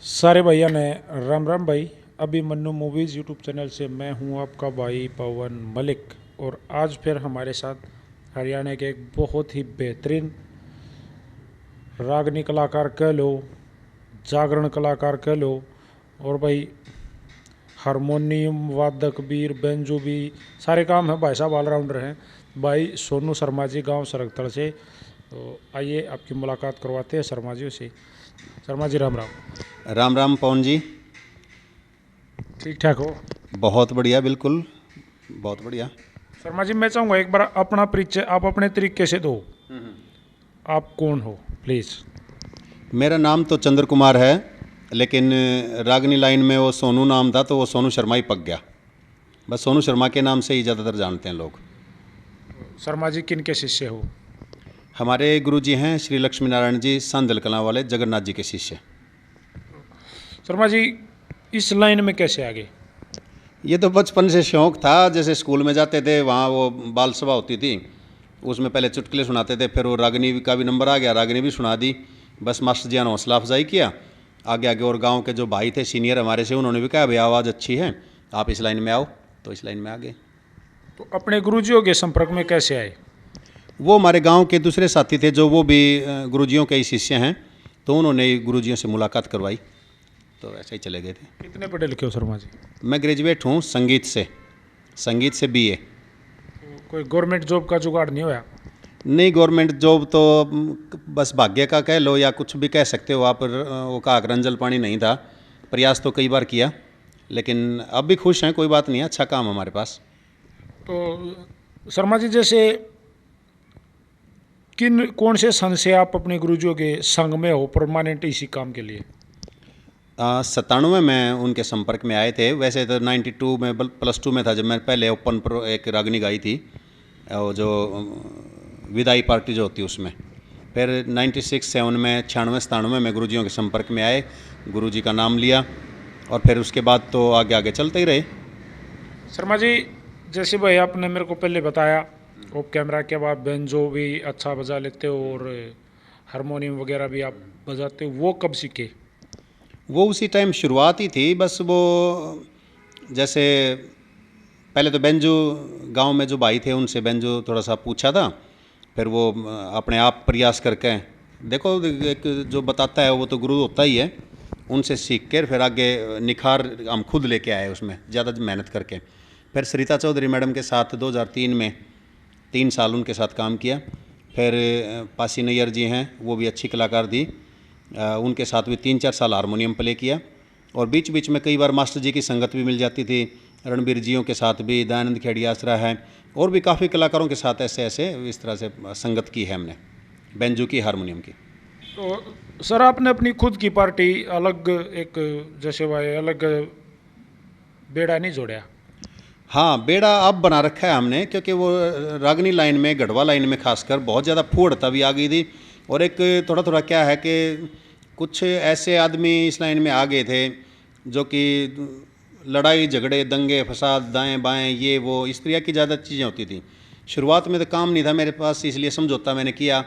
सारे भैया ने राम राम भाई। अभी मन्नू मूवीज़ यूट्यूब चैनल से मैं हूं आपका भाई पवन मलिक। और आज फिर हमारे साथ हरियाणा के एक बहुत ही बेहतरीन रागनी कलाकार कह लो, जागरण कलाकार कह लो, और भाई हारमोनियम वादक भी, बेंजो भी, सारे काम है भाई साहब, ऑलराउंडर हैं भाई सोनू शर्मा जी, गांव सरकतड़ से। तो आइए आपकी मुलाकात करवाते हैं शर्मा जी से। शर्मा जी राम राम। राम राम पवन जी। ठीक ठाक हो? बहुत बढ़िया, बिल्कुल बहुत बढ़िया। शर्मा जी मैं चाहूँगा एक बार अपना परिचय आप अपने तरीके से दो। आप कौन हो प्लीज़? मेरा नाम तो चंद्र कुमार है, लेकिन रागनी लाइन में वो सोनू नाम था तो वो सोनू शर्मा ही पक गया। बस सोनू शर्मा के नाम से ही ज़्यादातर जानते हैं लोग। शर्मा जी किन के शिष्य हो? हमारे गुरुजी हैं श्री लक्ष्मी नारायण जी, सांदल कलां वाले, जगन्नाथ जी के शिष्य। शर्मा जी इस लाइन में कैसे आ गए? ये तो बचपन से शौक़ था। जैसे स्कूल में जाते थे, वहाँ वो बाल सभा होती थी, उसमें पहले चुटकुले सुनाते थे, फिर वो रागनी का भी नंबर आ गया, रागनी भी सुना दी। बस मास्टर जी ने हौसला अफजाई किया आगे आगे, और गांव के जो भाई थे सीनियर हमारे से, उन्होंने भी कहा भाई आवाज़ अच्छी है, आप इस लाइन में आओ, तो इस लाइन में आ गए। तो अपने गुरुजियों के संपर्क में कैसे आए? वो हमारे गांव के दूसरे साथी थे जो वो भी गुरुजियों के ही शिष्य हैं, तो उन्होंने गुरुजियों से मुलाकात करवाई, तो ऐसे ही चले गए थे। कितने पढ़े लिखे हो शर्मा जी? मैं ग्रेजुएट हूँ संगीत से BA। तो कोई गवर्नमेंट जॉब का जुगाड़ नहीं होया? नहीं, गवर्नमेंट जॉब तो बस भाग्य का कह लो या कुछ भी कह सकते हो आप। वो का रंजल पानी नहीं था। प्रयास तो कई बार किया, लेकिन अब भी खुश हैं, कोई बात नहीं है, अच्छा काम हमारे पास। तो शर्मा जी जैसे कौन से सन से आप अपने गुरुजियों के संग में हो परमानेंट इसी काम के लिए? 97 में उनके संपर्क में आए थे। वैसे तो 92 में +2 में था जब मैं पहले ओपन प्रो एक रागनी गाई थी, वो जो विदाई पार्टी जो होती है उसमें। फिर 96-7 में 96-97 में गुरुजियों के संपर्क में आए, गुरुजी का नाम लिया, और फिर उसके बाद तो आगे आगे चलते ही रहे। शर्मा जी जैसे भाई आपने मेरे को पहले बताया ऑफ कैमरा के बाद बेंजो भी अच्छा बजा लेते हो और हारमोनियम वगैरह भी आप बजाते हो, वो कब सीखे? वो उसी टाइम शुरुआत ही थी। बस वो जैसे पहले तो बेंजो गांव में जो भाई थे उनसे बेंजो थोड़ा सा पूछा था, फिर वो अपने आप प्रयास करके, देखो एक जो बताता है वो तो गुरु होता ही है, उनसे सीख कर फिर आगे निखार हम खुद लेके आए उसमें ज़्यादा मेहनत करके। फिर सरिता चौधरी मैडम के साथ 2003 में 3 साल उनके साथ काम किया। फिर पासी नैयर जी हैं, वो भी अच्छी कलाकार थी, उनके साथ भी 3-4 साल हारमोनियम प्ले किया। और बीच बीच में कई बार मास्टर जी की संगत भी मिल जाती थी, रणबीर जियों के साथ भी, दयानंद खेड़ी आसरा है, और भी काफ़ी कलाकारों के साथ ऐसे ऐसे इस तरह से संगत की है हमने, बेंजू की, हारमोनियम की। तो सर आपने अपनी खुद की पार्टी अलग एक जैसे भाई अलग बेड़ा नहीं जोड़ा? हाँ, बेड़ा अब बना रखा है हमने, क्योंकि वो रागनी लाइन में, गढ़वा लाइन में खासकर बहुत ज़्यादा फूहड़ता भी आ गई थी। और एक थोड़ा थोड़ा क्या है कि कुछ ऐसे आदमी इस लाइन में आ गए थे जो कि लड़ाई झगड़े, दंगे फसाद, दाएं बाएं, ये वो इस तरह की ज़्यादा चीज़ें होती थी। शुरुआत में तो काम नहीं था मेरे पास, इसलिए समझौता मैंने किया।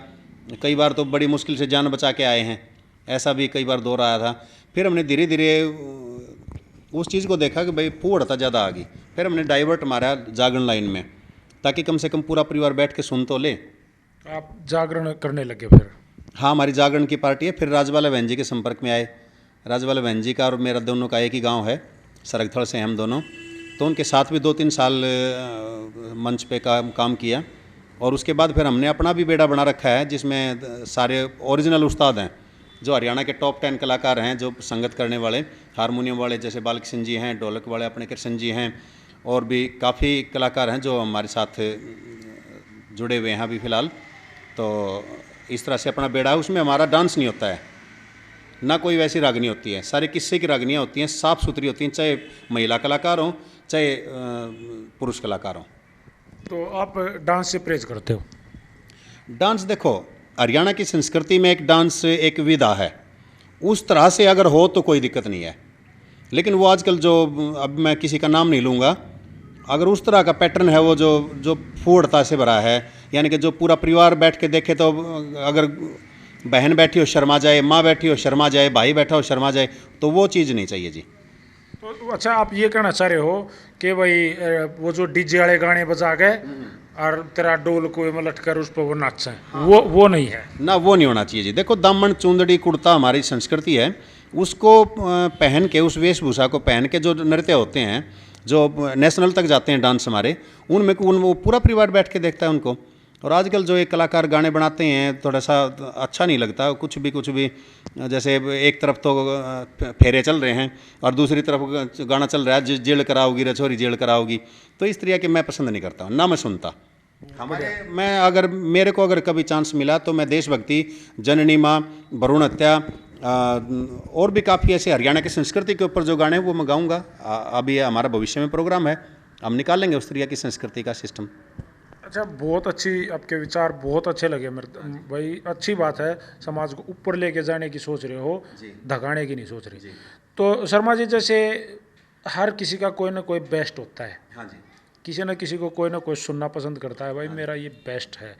कई बार तो बड़ी मुश्किल से जान बचा के आए हैं, ऐसा भी कई बार दौर आया था। फिर हमने धीरे धीरे उस चीज़ को देखा कि भाई फूहड़ता ज़्यादा आ गई, फिर हमने डाइवर्ट मारा जागरण लाइन में, ताकि कम से कम पूरा परिवार बैठ के सुन तो ले। आप जागरण करने लगे फिर? हाँ, हमारी जागरण की पार्टी है। फिर राजवाला बहन जी के संपर्क में आए। राजवाला बहन जी का और मेरा दोनों का एक ही गांव है, सरकथड़ से हम दोनों, तो उनके साथ भी 2-3 साल मंच पे काम किया। और उसके बाद फिर हमने अपना भी बेड़ा बना रखा है, जिसमें सारे ओरिजिनल उस्ताद हैं, जो हरियाणा के टॉप 10 कलाकार हैं जो संगत करने वाले, हारमोनियम वाले जैसे बालकिशन जी हैं, ढोलक वाले अपने कृष्ण जी हैं, और भी काफ़ी कलाकार हैं जो हमारे साथ जुड़े हुए हैं अभी फ़िलहाल। तो इस तरह से अपना बेड़ा है। उसमें हमारा डांस नहीं होता है, ना कोई वैसी रागनी होती है, सारे किस्से की रागनियाँ होती हैं, साफ़ सुथरी होती हैं, चाहे महिला कलाकार हों चाहे पुरुष कलाकार हों। तो आप डांस से प्रेज करते हो? डांस देखो, हरियाणा की संस्कृति में एक डांस एक विधा है, उस तरह से अगर हो तो कोई दिक्कत नहीं है। लेकिन वो आजकल जो, अब मैं किसी का नाम नहीं लूँगा, अगर उस तरह का पैटर्न है वो जो फूहड़ता से भरा है, यानी कि जो पूरा परिवार बैठ के देखे तो अगर बहन बैठी हो शर्मा जाए, माँ बैठी हो शर्मा जाए, भाई बैठा हो शर्मा जाए, तो वो चीज़ नहीं चाहिए जी। तो अच्छा, आप ये कहना चाह रहे हो कि भाई वो जो डीजे वाले गाने बजा के और तेरा डोल को में लटकर उस पर वो नाचे, वो नहीं है। ना, वो नहीं होना चाहिए जी। देखो, दामन चुंदड़ी कुर्ता हमारी संस्कृति है, उसको पहन के, उस वेशभूषा को पहन के जो नृत्य होते हैं, जो नेशनल तक जाते हैं डांस हमारे, उनमें वो पूरा परिवार बैठ के देखता है उनको। और आजकल जो एक कलाकार गाने बनाते हैं, थोड़ा सा अच्छा नहीं लगता, कुछ भी जैसे एक तरफ तो फेरे चल रहे हैं और दूसरी तरफ गाना चल रहा है, जेल कराओगी रे छोरी जेल कराओगी, तो इस तरह के मैं पसंद नहीं करता हूँ, ना मैं सुनता। मैं अगर मेरे को अगर कभी चांस मिला तो मैं देशभक्ति, जननी माँ, भ्रूण हत्या, और भी काफ़ी ऐसे हरियाणा की संस्कृति के ऊपर जो गाने हैं वो मैं गाऊँगा। अभी हमारा भविष्य में प्रोग्राम है, हम निकाल लेंगे उस तरह की संस्कृति का सिस्टम। अच्छा, बहुत अच्छी आपके विचार बहुत अच्छे लगे मेरे भाई। अच्छी बात है, समाज को ऊपर लेके जाने की सोच रहे हो, धगाने की नहीं सोच रहे। तो शर्मा जी, जैसे हर किसी का कोई ना कोई बेस्ट होता है। हाँ जी। किसी न किसी को कोई ना कोई सुनना पसंद करता है, भाई मेरा ये बेस्ट है।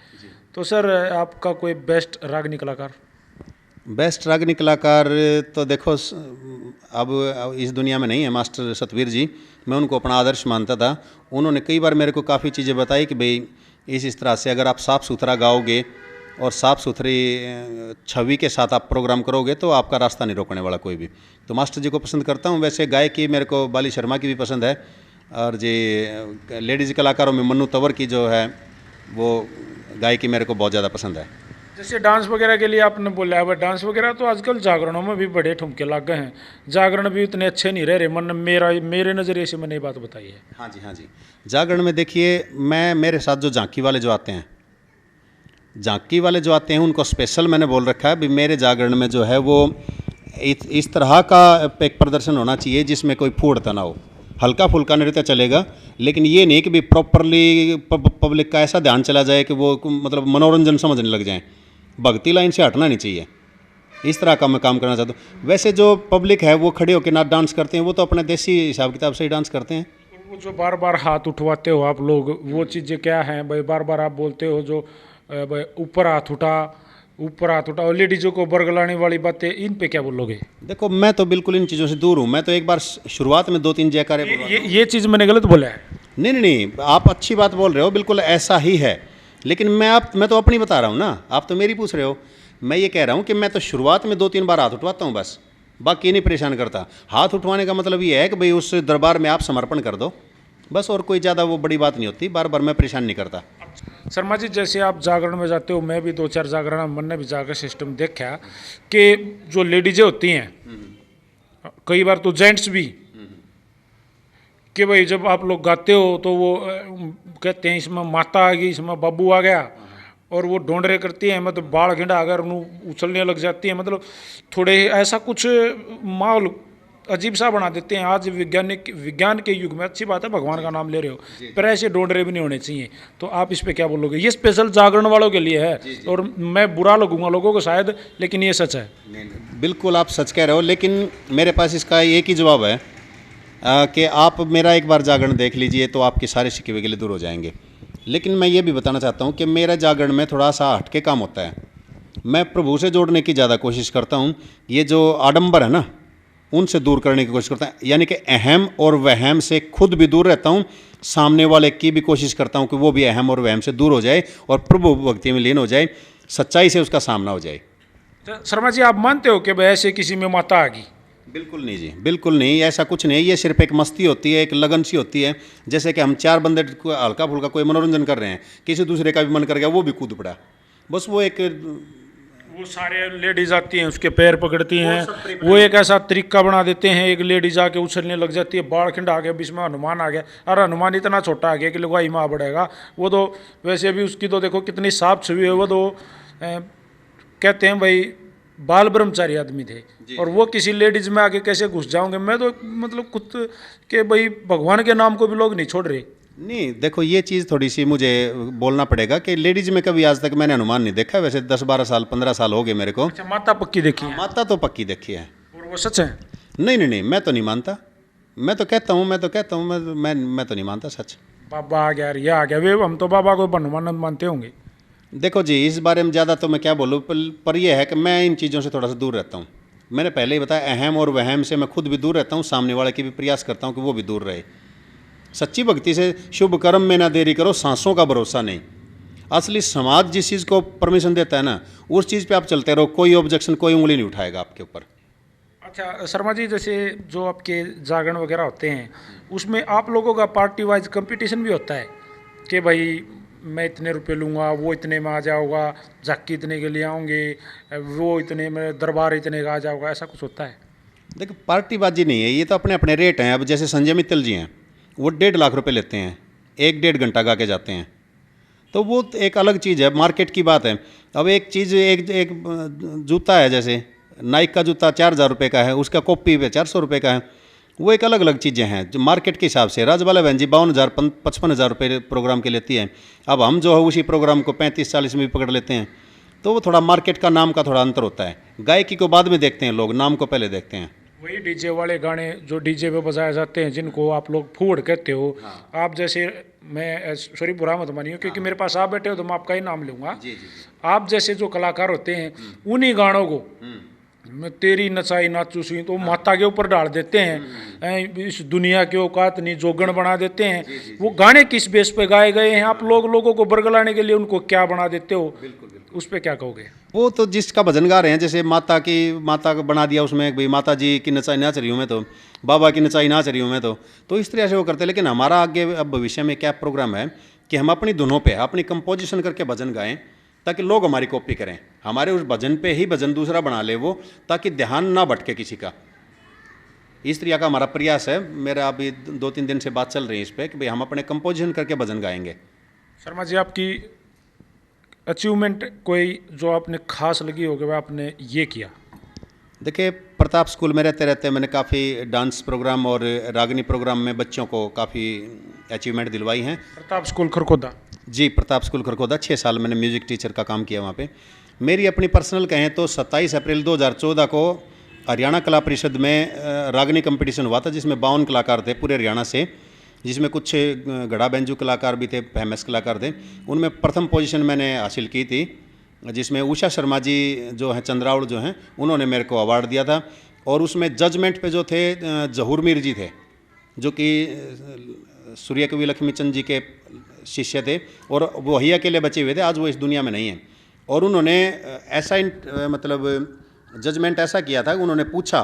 तो सर, आपका कोई बेस्ट रागनी कलाकार? बेस्ट रागनी कलाकार तो देखो, अब इस दुनिया में नहीं है मास्टर सतवीर जी, मैं उनको अपना आदर्श मानता था। उन्होंने कई बार मेरे को काफ़ी चीज़ें बताई कि भाई इस तरह से अगर आप साफ़ सुथरा गाओगे और साफ़ सुथरी छवि के साथ आप प्रोग्राम करोगे तो आपका रास्ता नहीं रोकने वाला कोई भी। तो मास्टर जी को पसंद करता हूँ। वैसे गायकी मेरे को बाली शर्मा की भी पसंद है, और जी लेडीज़ कलाकारों में मन्नू तंवर की जो है वो गायकी मेरे को बहुत ज़्यादा पसंद है। जैसे डांस वगैरह के लिए आपने बोला है, डांस वगैरह तो आजकल जागरणों में भी बड़े ठुमके लग गए हैं। जागरण भी उतने अच्छे नहीं रह रहे, मन मेरे नज़रिए से मैंने ये बात बताई है। हाँ जी, हाँ जी। जागरण में देखिए, मेरे साथ जो झांकी वाले जो आते हैं उनको स्पेशल मैंने बोल रखा है भी मेरे जागरण में जो है वो इस तरह का एक प्रदर्शन होना चाहिए जिसमें कोई फूटता ना हो। हल्का फुल्का नृत्य चलेगा, लेकिन ये नहीं कि भी प्रॉपरली पब्लिक का ऐसा ध्यान चला जाए कि वो मतलब मनोरंजन समझने लग जाएं। भक्ति लाइन से हटना नहीं चाहिए। इस तरह का मैं काम करना चाहता हूँ। वैसे जो पब्लिक है वो खड़े होकर नाच डांस करते हैं, वो तो अपने देसी हिसाब किताब से ही डांस करते हैं। वो जो बार बार हाथ उठवाते हो आप लोग, वो चीज़ें क्या हैं भाई? बार बार आप बोलते हो जो भाई ऊपर हाथ उठा और लेडीजों को बरगलाने वाली बातें, इन पे क्या बोलोगे? देखो, मैं तो बिल्कुल इन चीज़ों से दूर हूँ। मैं तो एक बार शुरुआत में 2-3 जयकारे ये चीज़ मैंने गलत बोला है? नहीं, आप अच्छी बात बोल रहे हो, बिल्कुल ऐसा ही है। लेकिन मैं तो अपनी बता रहा हूँ ना, आप तो मेरी पूछ रहे हो। मैं ये कह रहा हूँ कि मैं तो शुरुआत में 2-3 बार हाथ उठवाता हूँ बस, बाकी नहीं परेशान करता। हाथ उठवाने का मतलब ये है कि भाई उस दरबार में आप समर्पण कर दो बस, और कोई ज़्यादा वो बड़ी बात नहीं होती। बार बार मैं परेशान नहीं करता। शर्मा जी, जैसे आप जागरण में जाते हो, मैं भी 2-4 जागरण मन ने भी जाकर सिस्टम देखा कि जो लेडीजें होती हैं, कई बार तो जेंट्स भी, कि भाई जब आप लोग गाते हो तो वो कहते हैं इसमें माता आ गई, इसमें बाबू आ गया, और वो ढोंडरे करती हैं, मतलब बाढ़ घिंडा अगर उन्हें उछलने लग जाती है, मतलब थोड़े ऐसा कुछ माहौल अजीब सा बना देते हैं। आज विज्ञान के युग में, अच्छी बात है भगवान का नाम ले रहे हो, पर ऐसे ढोंडरे भी नहीं होने चाहिए। तो आप इस पे क्या बोलोगे? ये स्पेशल जागरण वालों के लिए है, और मैं बुरा लगूंगा लोगों को शायद, लेकिन ये सच है। बिल्कुल आप सच कह रहे हो, लेकिन मेरे पास इसका एक ही जवाब है कि आप मेरा एक बार जागरण देख लीजिए तो आपके सारे शिकवे गिले दूर हो जाएंगे। लेकिन मैं ये भी बताना चाहता हूँ कि मेरा जागरण में थोड़ा सा हटके काम होता है। मैं प्रभु से जोड़ने की ज़्यादा कोशिश करता हूँ। ये जो आडंबर है ना, उनसे दूर करने की कोशिश करता हूँ, यानी कि अहम और वहम से खुद भी दूर रहता हूँ, सामने वाले की भी कोशिश करता हूँ कि वो भी अहम और वहम से दूर हो जाए और प्रभु भक्ति में लीन हो जाए, सच्चाई से उसका सामना हो जाए। शर्मा जी, आप मानते हो कि भाई ऐसे किसी में माता आ गई? बिल्कुल नहीं जी, बिल्कुल नहीं, ऐसा कुछ नहीं। ये सिर्फ एक मस्ती होती है, एक लगन सी होती है। जैसे कि हम 4 बंदे हल्का फुल्का कोई मनोरंजन कर रहे हैं, किसी दूसरे का भी मन कर गया, वो भी कूद पड़ा, बस वो एक वो सारे लेडीज आती हैं, उसके पैर पकड़ती हैं, वो एक ऐसा तरीका बना देते हैं, एक लेडीज आके उछलने लग जाती है, बाढ़ खिंड आ गया, बीच में हनुमान आ गया। अरे हनुमान इतना छोटा आ गया कि लुगाई माँ बढ़ेगा। वो तो वैसे भी उसकी तो देखो कितनी साफ छवि है। वो तो कहते हैं भाई बाल ब्रह्मचारी आदमी थे, और वो किसी लेडीज में आके कैसे घुस जाओगे? मैं तो मतलब खुद के भाई भगवान के नाम को भी लोग नहीं छोड़ रहे। नहीं, देखो ये चीज़ थोड़ी सी मुझे बोलना पड़ेगा कि लेडीज़ में कभी आज तक मैंने हनुमान नहीं देखा। वैसे 10-12 साल 15 साल हो गए मेरे को। अच्छा, माता पक्की देखी है? माता तो पक्की देखी है। और वो सच है? नहीं, मैं तो नहीं मानता। मैं तो कहता हूँ मैं तो नहीं मानता सच। बाबा आ गया, रिया आ गया, वे हम तो बाबा को हनुमान मानते होंगे। देखो जी, इस बारे में ज़्यादा तो मैं क्या बोलूँ, पर यह है कि मैं इन चीज़ों से थोड़ा सा दूर रहता हूँ। मैंने पहले ही बताया, अहम और वहम से मैं खुद भी दूर रहता हूँ, सामने वाले की भी प्रयास करता हूँ कि वो भी दूर रहे। सच्ची भक्ति से शुभ कर्म में ना देरी करो, सांसों का भरोसा नहीं। असली समाज जिस चीज़ को परमिशन देता है ना, उस चीज़ पे आप चलते रहो, कोई ऑब्जेक्शन, कोई उंगली नहीं उठाएगा आपके ऊपर। अच्छा शर्मा जी, जैसे जो आपके जागरण वगैरह होते हैं उसमें आप लोगों का पार्टी वाइज कंपटीशन भी होता है कि भाई मैं इतने रुपए लूँगा, वो इतने में आ जाओगा, झाकी इतने के लिए आऊँगे, वो इतने में, दरबार इतने का आ जाओगा, ऐसा कुछ होता है? देखो, पार्टीबाजी नहीं है, ये तो अपने अपने रेट हैं। अब जैसे संजय मित्तल जी हैं, वो 1.5 लाख रुपए लेते हैं, 1-1.5 घंटा गा के जाते हैं, तो वो तो एक अलग चीज़ है, मार्केट की बात है। अब एक चीज़, एक एक जूता है, जैसे नाइक का जूता 4,000 रुपये का है, उसका कॉपी पे 400 रुपये का है, वो एक अलग अलग चीज़ें हैं जो मार्केट के हिसाब से। राजबाला बहन जी 52,000 55,000 रुपये प्रोग्राम के लेती है। अब हम जो है उसी प्रोग्राम को 35-40 में भी पकड़ लेते हैं, तो वो थोड़ा मार्केट का नाम का थोड़ा अंतर होता है। गायकी को बाद में देखते हैं लोग, नाम को पहले देखते हैं। वही डीजे वाले गाने जो डीजे पे बजाए जाते हैं, जिनको आप लोग फूड कहते हो, आप जैसे, मैं सॉरी बुरा मत मानिए क्योंकि मेरे पास आप बैठे हो तो मैं आपका ही नाम लूंगा। जी जी आप जैसे जो कलाकार होते हैं उन्हीं गानों को मैं तेरी नचाई नाचू सी तो माता के ऊपर डाल देते हैं, इस दुनिया की औकात नहीं, जोगण बना देते हैं। वो गाने किस बेस पे गाए गए हैं? आप लोगों को बरगलाने के लिए उनको क्या बना देते हो? उस पे क्या कहोगे? वो तो जिसका भजन गा रहे हैं, जैसे माता को बना दिया उसमें, भाई माता जी की नचाई नाच रही हूँ मैं, तो बाबा की नचाई नाच रही हूँ मैं, तो इस तरह से वो करते हैं। लेकिन हमारा आगे अब भविष्य में क्या प्रोग्राम है कि हम अपनी धुनों पे अपनी कंपोजिशन करके भजन गाएं, ताकि लोग हमारी कॉपी करें, हमारे उस भजन पे ही भजन दूसरा बना ले वो, ताकि ध्यान ना भटके किसी का। इस तरह का हमारा प्रयास है। मेरा अभी 2-3 दिन से बात चल रही है इस पर कि भाई हम अपने कंपोजिशन करके भजन गाएंगे। शर्मा जी, आपकी अचीवमेंट कोई जो आपने खास लगी होगी वह आपने ये किया? देखिए, प्रताप स्कूल में रहते रहते मैंने काफ़ी डांस प्रोग्राम और रागनी प्रोग्राम में बच्चों को काफ़ी अचीवमेंट दिलवाई हैं। प्रताप स्कूल खरखोदा? जी, प्रताप स्कूल खरखोदा। 6 साल मैंने म्यूज़िक टीचर का काम किया वहाँ पे। मेरी अपनी पर्सनल कहें तो 27 अप्रैल 2014 को हरियाणा कला परिषद में रागनी कंपटीशन हुआ था, जिसमें 52 कलाकार थे पूरे हरियाणा से, जिसमें कुछ घड़ा बैंजू कलाकार भी थे, फेमस कलाकार थे। उनमें प्रथम पोजीशन मैंने हासिल की थी, जिसमें उषा शर्मा जी जो हैं, चंद्रावड़ जो हैं, उन्होंने मेरे को अवार्ड दिया था। और उसमें जजमेंट पे जो थे जहूर मीर जी थे, जो कि सूर्य कवि लक्ष्मीचंद जी के शिष्य थे, और वो ही अकेले बचे हुए थे, आज वो इस दुनिया में नहीं हैं। और उन्होंने ऐसा मतलब जजमेंट ऐसा किया था कि उन्होंने पूछा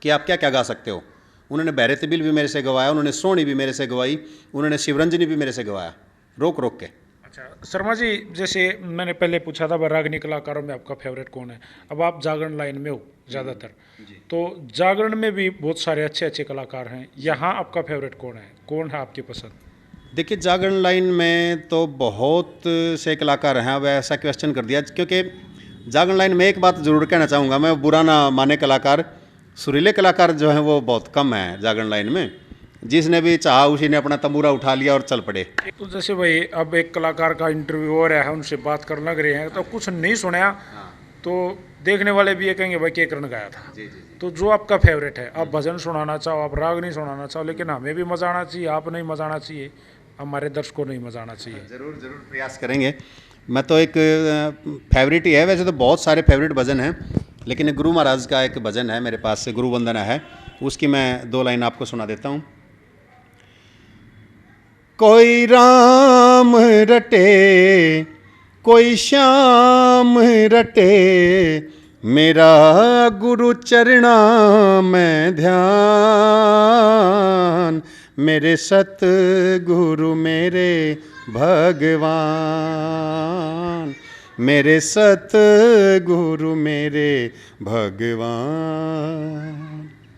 कि आप क्या क्या गा सकते हो। उन्होंने बहरे तबिल भी मेरे से गवाया, उन्होंने सोनी भी मेरे से गवाई, उन्होंने शिवरंजनी भी मेरे से गवाया, रोक रोक के। अच्छा शर्मा जी, जैसे मैंने पहले पूछा था रागनी कलाकारों में आपका फेवरेट कौन है, अब आप जागरण लाइन में हो ज़्यादातर, तो जागरण में भी बहुत सारे अच्छे अच्छे कलाकार हैं, यहाँ आपका फेवरेट कौन है आपकी पसंद? देखिए, जागरण लाइन में तो बहुत से कलाकार हैं। अब ऐसा क्वेश्चन कर दिया, क्योंकि जागरण लाइन में एक बात ज़रूर कहना चाहूँगा, मैं बुरा ना माने, कलाकार सुरीले कलाकार जो हैं वो बहुत कम हैं जागरण लाइन में। जिसने भी चाहा उसी ने अपना तंबूरा उठा लिया और चल पड़े। तो जैसे भाई अब एक कलाकार का इंटरव्यू हो रहा है, उनसे बात करने लग रहे हैं, तो कुछ नहीं सुना तो देखने वाले भी ये कहेंगे भाई के करण गाया था। तो जो आपका फेवरेट है, आप भजन सुनाना चाहो, आप राग नहीं सुनाना चाहो, लेकिन हमें भी मजा आना चाहिए, आप नहीं मजा आना चाहिए, हमारे दर्शकों को नहीं मजा आना चाहिए। ज़रूर ज़रूर प्रयास करेंगे। मैं तो एक फेवरेट ही है, वैसे तो बहुत सारे फेवरेट भजन हैं, लेकिन गुरु महाराज का एक भजन है मेरे पास से, गुरु वंदना है, उसकी मैं 2 लाइन आपको सुना देता हूँ। कोई राम रटे, कोई श्याम रटे, मेरा गुरु चरणा में ध्यान, मेरे सतगुरु मेरे भगवान, मेरे सतगुरु मेरे भगवान।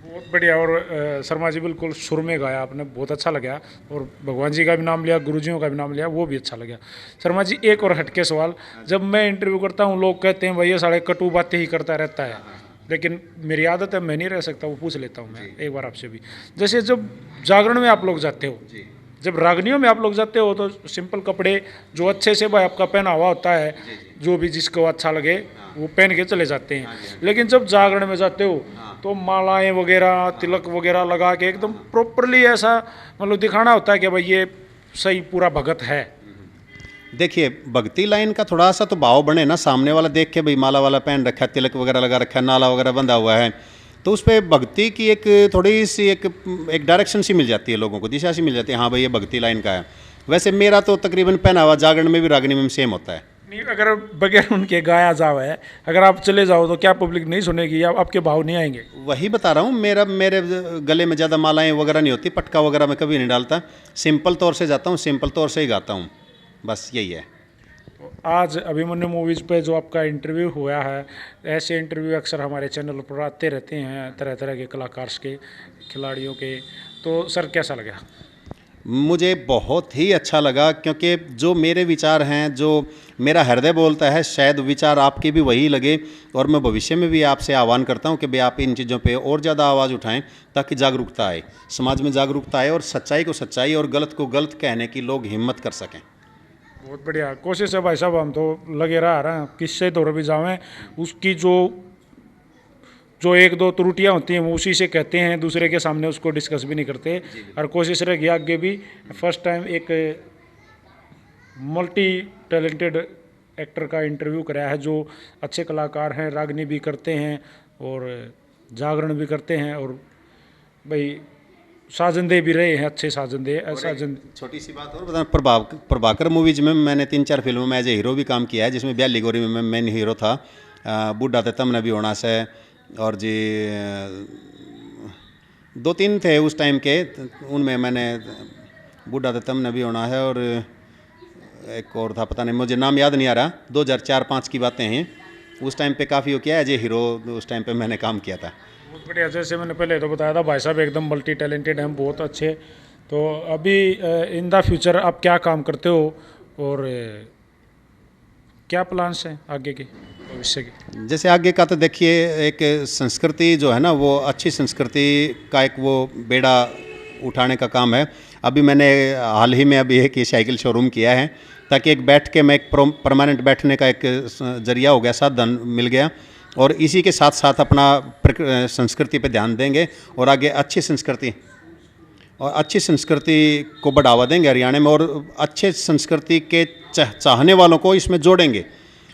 बहुत बढ़िया। और शर्मा जी बिल्कुल सुर में गाया आपने, बहुत अच्छा लगा, और भगवान जी का भी नाम लिया, गुरुजियों का भी नाम लिया, वो भी अच्छा लगा। शर्मा जी, एक और हटके सवाल, जब मैं इंटरव्यू करता हूँ लोग कहते हैं भैया साढ़े कटु बातें ही करता रहता है, लेकिन मेरी आदत है, मैं नहीं रह सकता, वो पूछ लेता हूँ मैं एक बार आपसे भी। जैसे जब जागरण में आप लोग जाते हो, जब रागनियों में आप लोग जाते हो, तो सिंपल कपड़े जो अच्छे से भाई आपका पहना हुआ होता है, जो भी जिसको अच्छा लगे वो पहन के चले जाते हैं। लेकिन जब जागरण में जाते हो तो मालाएं वगैरह, तिलक वगैरह लगा के एकदम प्रॉपरली ऐसा मतलब दिखाना होता है कि भाई ये सही पूरा भगत है। देखिए भक्ति लाइन का थोड़ा सा तो भाव बने ना, सामने वाला देख के भाई माला वाला पहन रखा है, तिलक वगैरह लगा रखा है, नाला वगैरह बंधा हुआ है, तो उस पर भक्ति की एक थोड़ी सी एक डायरेक्शन सी मिल जाती है लोगों को, दिशा सी मिल जाती है, हाँ भाई ये भक्ति लाइन का है। वैसे मेरा तो तकरीबन पहनावा जागरण में भी रागनी में सेम होता है। नहीं, अगर बगैर उनके गाया जावा है, अगर आप चले जाओ तो क्या पब्लिक नहीं सुनेगी या आपके भाव नहीं आएंगे? वही बता रहा हूँ, मेरे गले में ज़्यादा मालाएं वगैरह नहीं होती, पटका वगैरह मैं कभी नहीं डालता, सिंपल तौर से जाता हूँ, सिंपल तौर से ही गाता हूँ, बस यही है। आज अभिमन्यु मूवीज़ पे जो आपका इंटरव्यू हुआ है, ऐसे इंटरव्यू अक्सर हमारे चैनल पर आते रहते हैं तरह तरह के कलाकार के, खिलाड़ियों के, तो सर कैसा लगा? मुझे बहुत ही अच्छा लगा, क्योंकि जो मेरे विचार हैं, जो मेरा हृदय बोलता है, शायद विचार आपके भी वही लगे, और मैं भविष्य में भी आपसे आह्वान करता हूं कि भाई आप इन चीज़ों पे और ज़्यादा आवाज़ उठाएं, ताकि जागरूकता आए, समाज में जागरूकता आए, और सच्चाई को सच्चाई और गलत को गलत कहने की लोग हिम्मत कर सकें। बहुत बढ़िया कोशिश है भाई साहब, हम तो लगे रह रहे हैं किससे दौड़ भी जावें, उसकी जो एक दो त्रुटियां होती हैं वो उसी से कहते हैं, दूसरे के सामने उसको डिस्कस भी नहीं करते, और कोशिश रहेगी आगे भी। फर्स्ट टाइम एक मल्टी टैलेंटेड एक्टर का इंटरव्यू कराया है, जो अच्छे कलाकार हैं, रागनी भी करते हैं और जागरण भी करते हैं, और भाई साजंदे भी रहे हैं, अच्छे साजंदे। छोटी सी बात और बता, प्रभाकर मूवीज में मैंने 3-4 फिल्मों में एज ए हीरो भी काम किया है, जिसमें ब्याली गोरी में मैं मेन हीरो था। बूढ़ा ते तमने भी होना से, और जी 2-3 थे उस टाइम के, उनमें मैंने बूढ़ा ते तमने भी होना है, और एक और था, पता नहीं मुझे नाम याद नहीं आ रहा, 2004-5 की बातें हैं। उस टाइम पे काफ़ी वो किया एज ए हीरो, उस टाइम पे मैंने काम किया था। बहुत बढ़िया, जैसे मैंने पहले तो बताया था भाई साहब एकदम मल्टी टैलेंटेड हैं, बहुत अच्छे। तो अभी इन द फ्यूचर आप क्या काम करते हो, और क्या प्लान्स हैं आगे के भविष्य के? जैसे आगे का तो देखिए, एक संस्कृति जो है ना, वो अच्छी संस्कृति का एक वो बेड़ा उठाने का काम है। अभी मैंने हाल ही में अभी एक ये साइकिल शोरूम किया है, ताकि एक बैठ के मैं एक परमानेंट बैठने का एक जरिया हो गया, साधन मिल गया, और इसी के साथ साथ अपना संस्कृति पे ध्यान देंगे, और आगे अच्छी संस्कृति को बढ़ावा देंगे हरियाणा में, और अच्छे संस्कृति के चाहने वालों को इसमें जोड़ेंगे।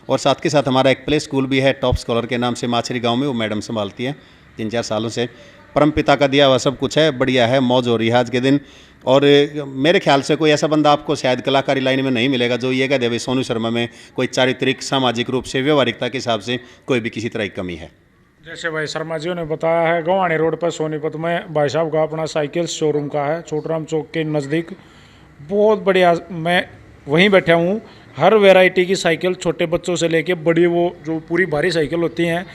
और साथ के साथ हमारा एक प्ले स्कूल भी है, टॉप स्कॉलर के नाम से, माछरी गांव में, वो मैडम संभालती है 3-4 सालों से। परम पिता का दिया हुआ सब कुछ है, बढ़िया है, मौज हो रही है आज के दिन। और मेरे ख्याल से कोई ऐसा बंदा आपको शायद कलाकारी लाइन में नहीं मिलेगा जो ये कह दे भाई सोनू शर्मा में कोई चारित्रिक, सामाजिक रूप से, व्यवहारिकता के हिसाब से कोई भी किसी तरह की कमी है। जैसे भाई शर्मा जी ने बताया है, गवानी रोड पर सोनीपत में भाई साहब का अपना साइकिल शोरूम का है, छोटराम चौक के नज़दीक। बहुत बढ़िया, मैं वहीं बैठा हूँ। हर वैरायटी की साइकिल, छोटे बच्चों से लेके बड़ी, वो जो पूरी भारी साइकिल होती हैं,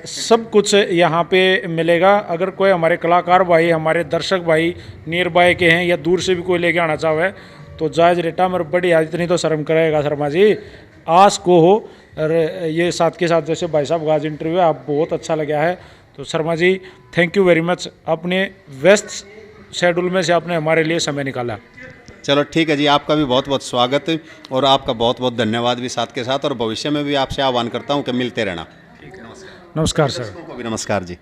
सब कुछ यहाँ पे मिलेगा। अगर कोई हमारे कलाकार भाई, हमारे दर्शक भाई नियर बाय के हैं या दूर से भी कोई लेके आना चाहे तो जायज़ रेटा मेरे बढ़िया, इतनी तो शर्म करेगा शर्मा जी, आस को हो। और ये साथ के साथ जैसे भाई साहब का आज इंटरव्यू आप बहुत अच्छा लगा है, तो Sharma ji thank you very much, अपने व्यस्त शेड्यूल में से आपने हमारे लिए समय निकाला। चलो ठीक है जी, आपका भी बहुत बहुत स्वागत, और आपका बहुत बहुत धन्यवाद भी साथ के साथ, और भविष्य में भी आपसे आह्वान करता हूँ कि मिलते रहना। नमस्कार सर। को भी नमस्कार जी।